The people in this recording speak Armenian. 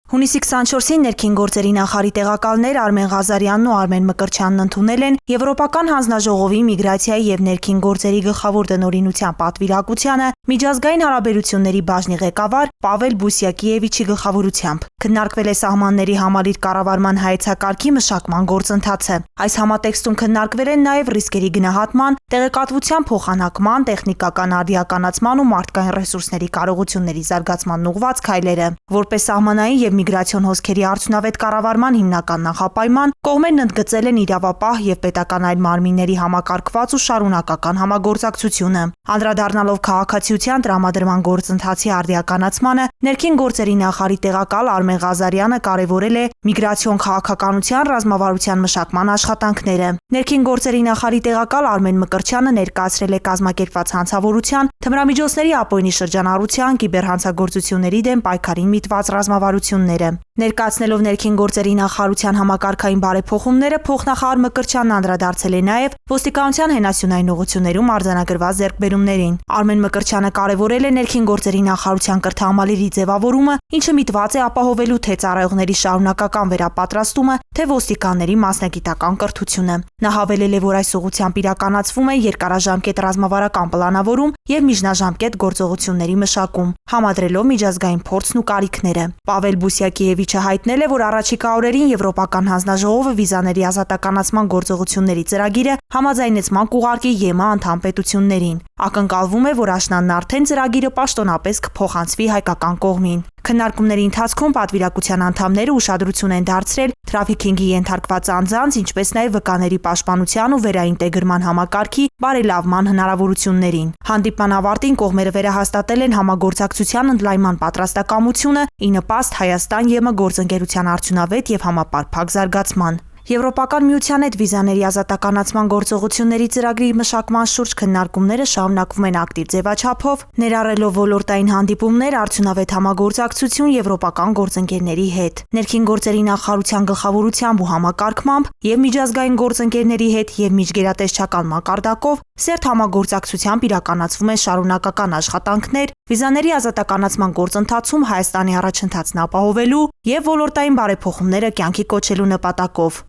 Հունիսի 24-ին ներքին գործերի նախարարի տեղակալներ Արմեն Ղազարյանն ու Արմեն Մկրտչյանն ընդունել են Եվրոպական հանձնաժողովի միգրացիայի եւ ներքին գործերի գլխավոր տնօրինության պատվիրակությանը միջազգային հարաբերությունների բաժնի ղեկավար Պավել Բուսյակիևիչի գլխավորությամբ։ Քննարկվել է սահմանների համալիր կառավարման հայեցակարգի մշակման գործընթացը։ Այս համատեքստում քննարկվել են նաեւ ռիսկերի գնահատման, տեղեկատվության փոխանակման, տեխնիկական արդիականացման ու մարդկային ռեսուրսների կարողությունների զարգացման ուղղված քայլերը, որպես սահմանային եւ միգրացիոն հոսքերի արդյունավետ կառավարման հիմնական նախապայման, կողմերն ընդգծել են իրավապահ եւ պետական այլ մարմինների համակարգված ու շարունակական համագործակցությունը։ Անդրադառնալով քաղաքացիության տրամադրման գործընթացի արդիականացմանը, ներքին գործերի նախարարի տեղակալ Արմեն Ղազարյանը կարևորել է միգրացիոն քաղաքականության ռազմավարության մշակման աշխատանքները։ Ներքին գործերի նախարարի տեղակալ Արմեն Մկրտչյանը ներկայացրել է կազմակերպված հանցավորության, թմրամիջոցների ապօրինի շրջանառության, կիբերհանցագործությունների դեմ պայքարին միտված ռազմավարությունները։ Ներկայացնելով ներքին գործերի նախարարության համակարգային բարեփոխումները, փոխնախարար Մկրտչյանն անդրադարձել է նաև ոստիկանության հենասյունային ուղղություններում արձանագրված ձեռքբերումներին։ Արմեն Մկրտչյանը կարևորել է ներքին գործերի նախարարության կրթահամալիրի ձևավորումը, ինչը միտված է ապահովելու թե ծառայողների շարունակական վերապատրաստումը, թե ոստիկանների մասնագիտական կրթությունը։ Նա հավելել է, որ այս ուղղությամբ իրականացվում է երկարաժամկետ ռազմավարական պլանավորում եւ միջնաժամկետ գործողությունների մշակում, համադրելով միջազգային փորձն ու կարիքները։ Պավել Բուսյակիևիչը հայտնել է, որ առաջիկա օրերին Եվրոպական հանձնաժողովը վիզաների ազատականացման գործողությունների ծրագիրը համաձայնեցման կուղարկի ԵՄ անդամ պետություններին։ Ակնկալվում է, որ աշնանն արդեն ծրագիրը պաշտոնապես կփոխանցվի հայկական կողմին։ Քննարկումների ընթացքում պատվիրակության անդամները ուշադրություն են դարձրել թրաֆիքինգի ենթարկված անձանց, ինչպես նաև վկաների պաշտպանության ու վերաինտեգրման համակարգի բարելավման հնարավորություններին։ Հանդիպման ավարտին կողմերը վերահաստատել են համագործակցության ընդլայնման պատրաստակամությունը ի նպաստ Հայաստան-ԵՄ գործընկերության արդյունավետ եւ համապարփակ զարգացման։ Եվրոպական միության հետ վիզաների ազատականացման գործողությունների ծրագրի մշակման շուրջ քննարկումները շարունակվում են ակտիվ ձևաչափով, ներառելով ոլորտային հանդիպումներ, արդյունավետ համագործակցություն եվրոպական գործընկերների հետ, ներքին գործերի նախարարության գլխավորությամբ ու համակարգմամբ եւ միջազգային գործընկերների հետ եւ միջգերատեսչական մակարդակով սերտ համագործակցությամբ իրականացվում են շարունակական աշխատանքներ վիզաների ազատականացման գործընթացում Հայաստանի առաջընթացն ապահովելու եւ ոլորտային բարեփոխումները կյանքի կոչելու նպատակով։